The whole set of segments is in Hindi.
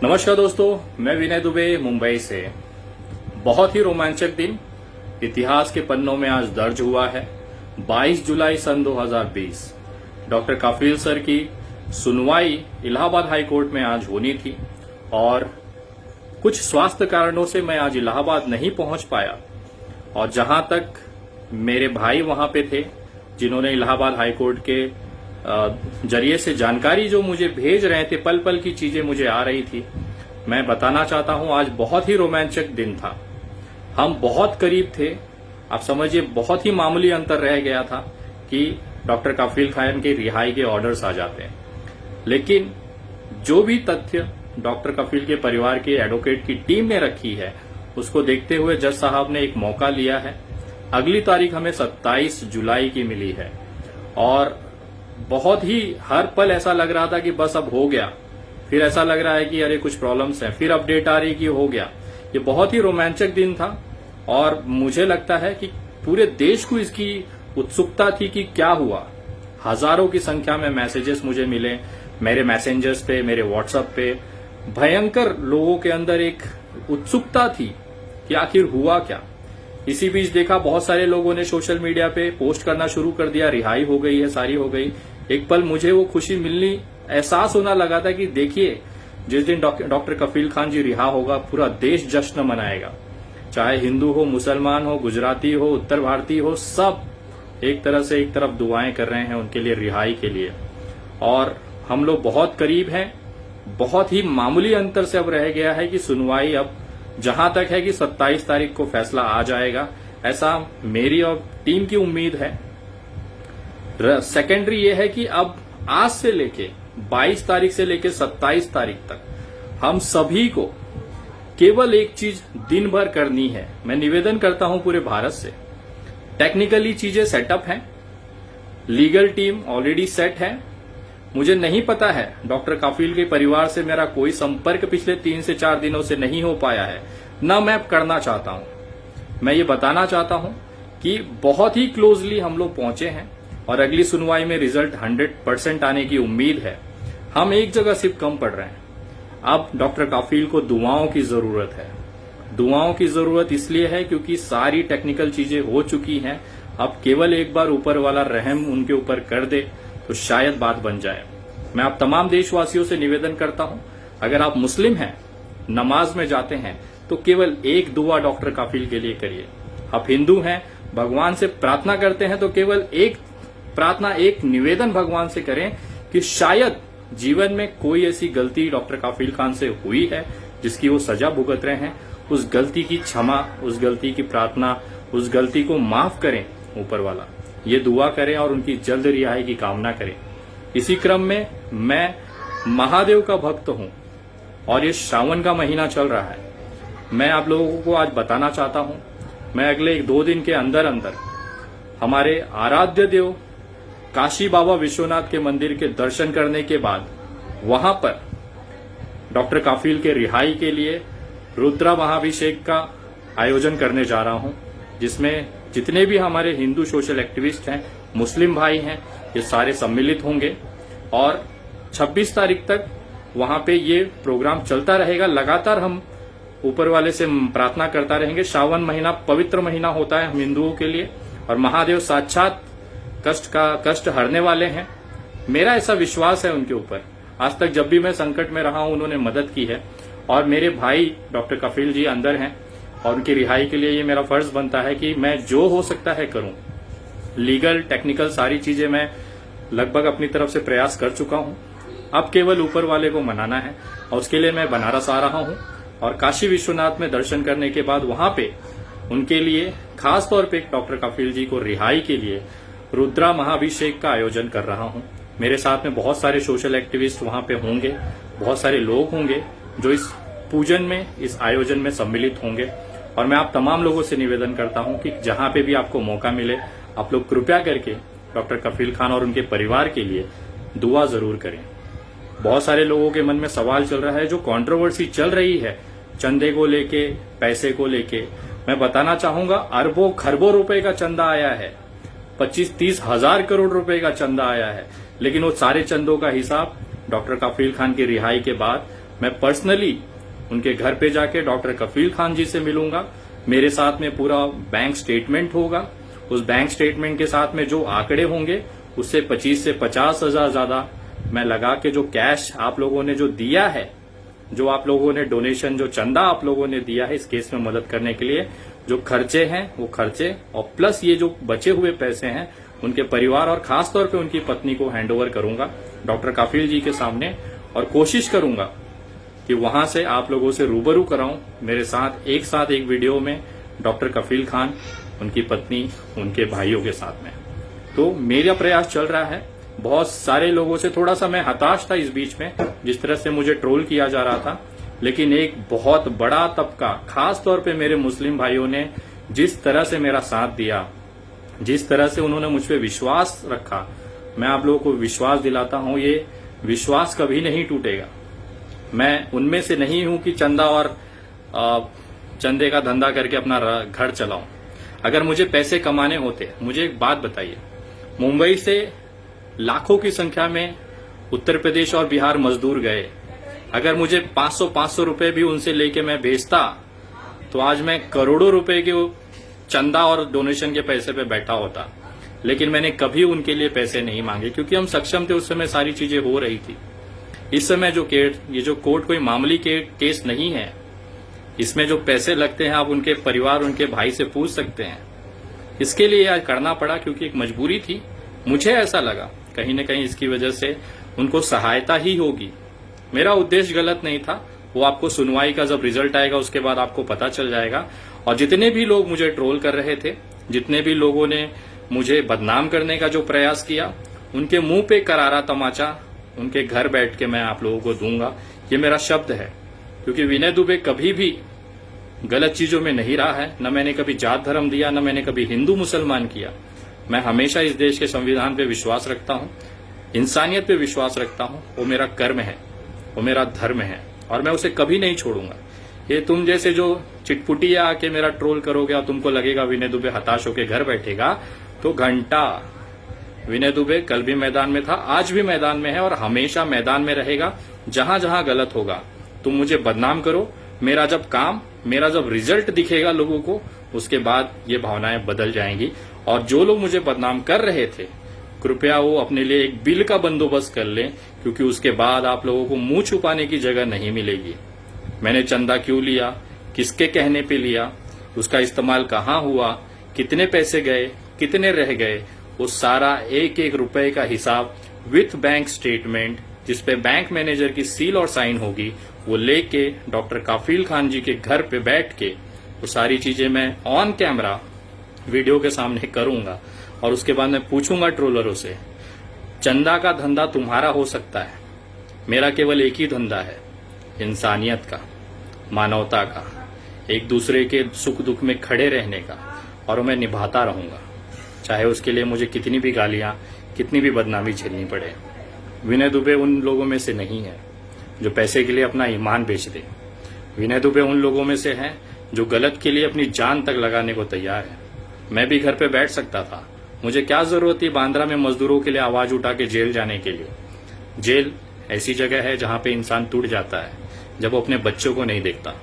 नमस्कार दोस्तों, मैं विनय दुबे मुंबई से। बहुत ही रोमांचक दिन इतिहास के पन्नों में आज दर्ज हुआ है। 22 जुलाई सन 2020 डॉक्टर कफील सर की सुनवाई इलाहाबाद हाई कोर्ट में आज होनी थी और कुछ स्वास्थ्य कारणों से मैं आज इलाहाबाद नहीं पहुंच पाया। और जहां तक मेरे भाई वहां पे थे जिन्होंने इलाहाबाद हाई कोर्ट के जरिए से जानकारी जो मुझे भेज रहे थे, पल पल की चीजें मुझे आ रही थी, मैं बताना चाहता हूं आज बहुत ही रोमांचक दिन था। हम बहुत करीब थे, आप समझिए बहुत ही मामूली अंतर रह गया था कि डॉक्टर कफील खान के रिहाई के ऑर्डर्स आ जाते हैं। लेकिन जो भी तथ्य डॉक्टर कफील के परिवार की एडवोकेट की टीम ने रखी है, उसको देखते हुए जज साहब ने एक मौका लिया है। अगली तारीख हमें 27 जुलाई की मिली है और बहुत ही हर पल ऐसा लग रहा था कि बस अब हो गया, फिर ऐसा लग रहा है कि अरे कुछ प्रॉब्लम्स हैं, फिर अपडेट आ रही कि हो गया। ये बहुत ही रोमांचक दिन था और मुझे लगता है कि पूरे देश को इसकी उत्सुकता थी कि क्या हुआ। हजारों की संख्या में मैसेजेस मुझे मिले, मेरे मैसेंजर्स पे, मेरे व्हाट्सएप पे। भयंकर लोगों के अंदर एक उत्सुकता थी कि आखिर हुआ क्या। इसी बीच देखा बहुत सारे लोगों ने सोशल मीडिया पे पोस्ट करना शुरू कर दिया, रिहाई हो गई है, सारी हो गई। एक पल मुझे वो खुशी मिलनी, एहसास होना लगा था कि देखिए जिस दिन डॉक्टर कफील खान जी रिहा होगा पूरा देश जश्न मनाएगा। चाहे हिंदू हो, मुसलमान हो, गुजराती हो, उत्तर भारतीय हो, सब एक तरह से एक तरफ दुआएं कर रहे हैं उनके लिए, रिहाई के लिए। और हम लोग बहुत करीब हैं। बहुत ही मामूली अंतर से अब रह गया है कि सुनवाई अब जहां तक है कि 27 तारीख को फैसला आ जाएगा, ऐसा मेरी और टीम की उम्मीद है। सेकेंडरी ये है कि अब आज से लेके 22 तारीख से लेके 27 तारीख तक हम सभी को केवल एक चीज दिन भर करनी है। मैं निवेदन करता हूं पूरे भारत से, टेक्निकली चीजें सेटअप हैं, लीगल टीम ऑलरेडी सेट है। मुझे नहीं पता है, डॉक्टर कफील के परिवार से मेरा कोई संपर्क पिछले 3 से 4 दिनों से नहीं हो पाया है, न मैं करना चाहता हूं। मैं ये बताना चाहता हूं कि बहुत ही क्लोजली हम लोग पहुंचे हैं और अगली सुनवाई में रिजल्ट 100% आने की उम्मीद है। हम एक जगह सिर्फ कम पड़ रहे हैं। अब डॉक्टर कफील को दुआओं की जरूरत है। दुआओं की जरूरत इसलिए है क्योंकि सारी टेक्निकल चीजें हो चुकी हैं। अब केवल एक बार ऊपर वाला रहम उनके ऊपर कर दे तो शायद बात बन जाए। मैं आप तमाम देशवासियों से निवेदन करता हूं, अगर आप मुस्लिम हैं, नमाज में जाते हैं, तो केवल एक दुआ डॉक्टर कफील के लिए करिए। आप हिंदू हैं, भगवान से प्रार्थना करते हैं, तो केवल एक प्रार्थना, एक निवेदन भगवान से करें कि शायद जीवन में कोई ऐसी गलती डॉक्टर कफील खान से हुई है जिसकी वो सजा भुगत रहे हैं, उस गलती की क्षमा, उस गलती की प्रार्थना, उस गलती को माफ करें ऊपर वाला, ये दुआ करें और उनकी जल्द रिहाई की कामना करें। इसी क्रम में मैं महादेव का भक्त हूं और ये श्रावण का महीना चल रहा है। मैं आप लोगों को आज बताना चाहता हूं, मैं अगले 1-2 दिन के अंदर अंदर हमारे आराध्य देव काशी बाबा विश्वनाथ के मंदिर के दर्शन करने के बाद वहां पर डॉक्टर कफील के रिहाई के लिए रुद्रा महाभिषेक का आयोजन करने जा रहा हूं, जिसमें जितने भी हमारे हिंदू सोशल एक्टिविस्ट हैं, मुस्लिम भाई हैं, ये सारे सम्मिलित होंगे और 26 तारीख तक वहां पे ये प्रोग्राम चलता रहेगा। लगातार हम ऊपर वाले से प्रार्थना करता रहेंगे। श्रावण महीना पवित्र महीना होता है हम हिंदुओं के लिए और महादेव साक्षात कष्ट हरने वाले हैं। मेरा ऐसा विश्वास है उनके ऊपर। आज तक जब भी मैं संकट में रहा हूं उन्होंने मदद की है और मेरे भाई डॉक्टर कफील जी अंदर हैं और उनकी रिहाई के लिए ये मेरा फर्ज बनता है कि मैं जो हो सकता है करूं। लीगल टेक्निकल सारी चीजें मैं लगभग अपनी तरफ से प्रयास कर चुका हूं। अब केवल ऊपर वाले को मनाना है और उसके लिए मैं बनारस आ रहा हूं और काशी विश्वनाथ में दर्शन करने के बाद वहां पे उनके लिए खास तौर पे डॉक्टर कफील जी को रिहाई के लिए रुद्रा महाभिषेक का आयोजन कर रहा हूं। मेरे साथ में बहुत सारे सोशल एक्टिविस्ट वहां पे होंगे, बहुत सारे लोग होंगे जो इस पूजन में, इस आयोजन में सम्मिलित होंगे। और मैं आप तमाम लोगों से निवेदन करता हूं कि जहां पे भी आपको मौका मिले, आप लोग कृपया करके डॉक्टर कफील खान और उनके परिवार के लिए दुआ जरूर करें। बहुत सारे लोगों के मन में सवाल चल रहा है, जो कंट्रोवर्सी चल रही है चंदे को लेके, पैसे को लेके, मैं बताना चाहूंगा अरबों खरबों रुपए का चंदा आया है, 25-30 हजार करोड़ रुपए का चंदा आया है, लेकिन वो सारे चंदों का हिसाब डॉक्टर कफील खान की रिहाई के बाद मैं पर्सनली उनके घर पे जाके डॉक्टर कफील खान जी से मिलूंगा। मेरे साथ में पूरा बैंक स्टेटमेंट होगा। उस बैंक स्टेटमेंट के साथ में जो आंकड़े होंगे उससे 25 से 50,000 ज्यादा मैं लगा के जो कैश आप लोगों ने जो दिया है, जो आप लोगों ने डोनेशन, जो चंदा आप लोगों ने दिया है इस केस में मदद करने के लिए, जो खर्चे हैं वो खर्चे और प्लस ये जो बचे हुए पैसे हैं उनके परिवार और खास तौर पे उनकी पत्नी को हैंडओवर करूंगा डॉक्टर काफिल जी के सामने। और कोशिश करूंगा कि वहां से आप लोगों से रूबरू कराऊं मेरे साथ एक वीडियो में डॉक्टर कफील खान, उनकी पत्नी, उनके भाइयों के साथ में। तो मेरा प्रयास चल रहा है। बहुत सारे लोगों से थोड़ा सा मैं हताश था इस बीच में, जिस तरह से मुझे ट्रोल किया जा रहा था, लेकिन एक बहुत बड़ा तबका, खास तौर पे मेरे मुस्लिम भाइयों ने जिस तरह से मेरा साथ दिया, जिस तरह से उन्होंने मुझ पर विश्वास रखा, मैं आप लोगों को विश्वास दिलाता हूं ये विश्वास कभी नहीं टूटेगा। मैं उनमें से नहीं हूं कि चंदा और चंदे का धंधा करके अपना घर चलाऊं। अगर मुझे पैसे कमाने होते, मुझे एक बात बताइए, मुंबई से लाखों की संख्या में उत्तर प्रदेश और बिहार मजदूर गए, अगर मुझे 500 रुपए भी उनसे लेके मैं भेजता तो आज मैं करोड़ों रुपए के चंदा और डोनेशन के पैसे पे बैठा होता। लेकिन मैंने कभी उनके लिए पैसे नहीं मांगे क्योंकि हम सक्षम थे, उस समय सारी चीजें हो रही थी। इस समय ये जो कोर्ट कोई मामूली केस नहीं है, इसमें जो पैसे लगते हैं आप उनके परिवार, उनके भाई से पूछ सकते हैं। इसके लिए आज करना पड़ा क्योंकि एक मजबूरी थी। मुझे ऐसा लगा कहीं न कहीं इसकी वजह से उनको सहायता ही होगी। मेरा उद्देश्य गलत नहीं था, वो आपको सुनवाई का जब रिजल्ट आएगा उसके बाद आपको पता चल जाएगा। और जितने भी लोग मुझे ट्रोल कर रहे थे, जितने भी लोगों ने मुझे बदनाम करने का जो प्रयास किया, उनके मुंह पे करारा तमाचा उनके घर बैठ के मैं आप लोगों को दूंगा, ये मेरा शब्द है। क्योंकि विनय दुबे कभी भी गलत चीजों में नहीं रहा है, न मैंने कभी जात धर्म दिया, न मैंने कभी हिंदू मुसलमान किया। मैं हमेशा इस देश के संविधान पे विश्वास रखता हूं, इंसानियत पे विश्वास रखता हूं। वो मेरा कर्म है, वो मेरा धर्म है और मैं उसे कभी नहीं छोड़ूंगा। ये तुम जैसे जो चिटपुटिया आके मेरा ट्रोल करोगे और तुमको लगेगा विनय दुबे हताश होकर घर बैठेगा, तो घंटा। विनय दुबे कल भी मैदान में था, आज भी मैदान में है और हमेशा मैदान में रहेगा। जहां जहां गलत होगा तुम मुझे बदनाम करो, मेरा जब रिजल्ट दिखेगा लोगों को, उसके बाद ये भावनाएं बदल जाएंगी। और जो लोग मुझे बदनाम कर रहे थे, कृपया वो अपने लिए एक बिल का बंदोबस्त कर लें, क्योंकि उसके बाद आप लोगों को मुंह छुपाने की जगह नहीं मिलेगी। मैंने चंदा क्यों लिया, किसके कहने पे लिया, उसका इस्तेमाल कहाँ हुआ, कितने पैसे गए, कितने रह गए, वो सारा एक एक रुपए का हिसाब विथ बैंक स्टेटमेंट, जिसपे बैंक मैनेजर की सील और साइन होगी, वो लेके डॉक्टर काफिल खान जी के घर पे बैठ के वो सारी चीजें मैं ऑन कैमरा वीडियो के सामने करूंगा। और उसके बाद मैं पूछूंगा ट्रोलरों से, चंदा का धंधा तुम्हारा हो सकता है, मेरा केवल एक ही धंधा है, इंसानियत का, मानवता का, एक दूसरे के सुख दुख में खड़े रहने का, और मैं निभाता रहूंगा, चाहे उसके लिए मुझे कितनी भी गालियां, कितनी भी बदनामी झेलनी पड़े। विनय दुबे उन लोगों में से नहीं है जो पैसे के लिए अपना ईमान बेच दे। विनय दुबे उन लोगों में से हैं जो गलत के लिए अपनी जान तक लगाने को तैयार है। मैं भी घर पे बैठ सकता था, मुझे क्या जरूरत थी बांद्रा में मजदूरों के लिए आवाज उठा के जेल जाने के लिए। जेल ऐसी जगह है जहां पे इंसान टूट जाता है जब वो अपने बच्चों को नहीं देखता,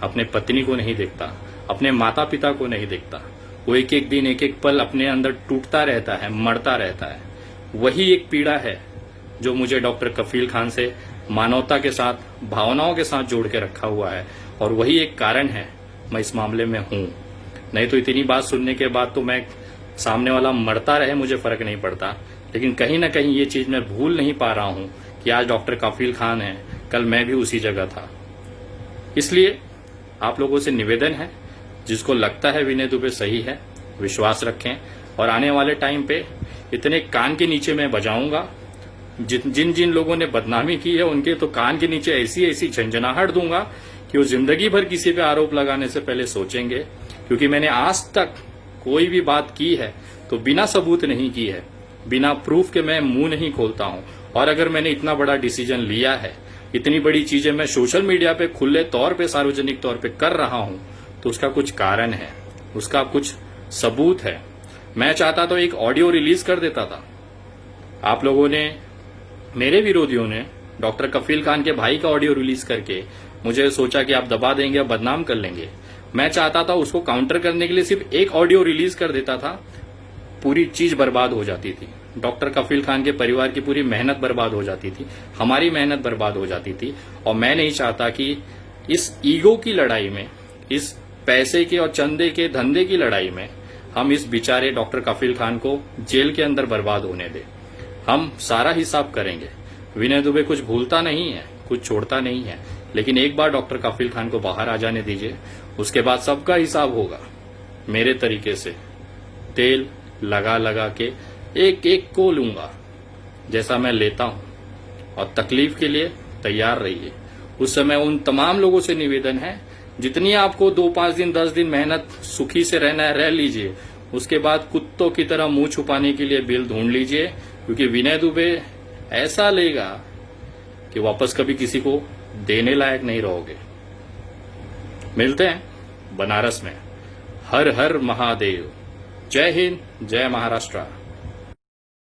अपने पत्नी को नहीं देखता, अपने माता पिता को नहीं देखता। वो एक एक दिन, एक एक पल अपने अंदर टूटता रहता है, मरता रहता है। वही एक पीड़ा है जो मुझे डॉक्टर कफील खान से मानवता के साथ, भावनाओं के साथ जोड़ के रखा हुआ है, और वही एक कारण है मैं इस मामले में हूं। नहीं तो इतनी बात सुनने के बाद तो मैं सामने वाला मरता रहे, मुझे फर्क नहीं पड़ता। लेकिन कहीं ना कहीं ये चीज मैं भूल नहीं पा रहा हूं कि आज डॉक्टर काफिल खान है, कल मैं भी उसी जगह था। इसलिए आप लोगों से निवेदन है, जिसको लगता है विनय दुबे सही है, विश्वास रखें। और आने वाले टाइम पे इतने कान के नीचे मैं बजाऊंगा, जिन जिन लोगों ने बदनामी की है उनके तो कान के नीचे ऐसी ऐसी झंझनाहट दूंगा कि वो जिंदगी भर किसी पे आरोप लगाने से पहले सोचेंगे। क्योंकि मैंने आज तक कोई भी बात की है तो बिना सबूत नहीं की है, बिना प्रूफ के मैं मुंह नहीं खोलता हूं। और अगर मैंने इतना बड़ा डिसीजन लिया है, इतनी बड़ी चीजें मैं सोशल मीडिया पे खुले तौर पे, सार्वजनिक तौर पे कर रहा हूं, तो उसका कुछ कारण है, उसका कुछ सबूत है। मैं चाहता तो एक ऑडियो रिलीज कर देता था। आप लोगों ने, मेरे विरोधियों ने डॉक्टर कफील खान के भाई का ऑडियो रिलीज करके मुझे सोचा कि आप दबा देंगे, आप बदनाम कर लेंगे। मैं चाहता था उसको काउंटर करने के लिए सिर्फ एक ऑडियो रिलीज कर देता था, पूरी चीज बर्बाद हो जाती थी। डॉक्टर कफील खान के परिवार की पूरी मेहनत बर्बाद हो जाती थी, हमारी मेहनत बर्बाद हो जाती थी। और मैं नहीं चाहता कि इस ईगो की लड़ाई में, इस पैसे के और चंदे के धंधे की लड़ाई में हम इस बेचारे डॉक्टर कफील खान को जेल के अंदर बर्बाद होने दें। हम सारा हिसाब करेंगे। विनय दुबे कुछ भूलता नहीं है, कुछ छोड़ता नहीं है, लेकिन एक बार डॉक्टर कफील खान को बाहर आ जाने दीजिए, उसके बाद सबका हिसाब होगा। मेरे तरीके से तेल लगा लगा के एक एक को लूंगा जैसा मैं लेता हूं, और तकलीफ के लिए तैयार रहिए। उस समय उन तमाम लोगों से निवेदन है, जितनी आपको 2-5 दिन 10 दिन मेहनत सुखी से रहना है रह लीजिए, उसके बाद कुत्तों की तरह मुंह छुपाने के लिए बिल ढूंढ लीजिए, क्योंकि विनय दुबे ऐसा लेगा कि वापस कभी किसी को देने लायक नहीं रहोगे। मिलते हैं बनारस में। हर हर महादेव। जय हिंद, जय महाराष्ट्र।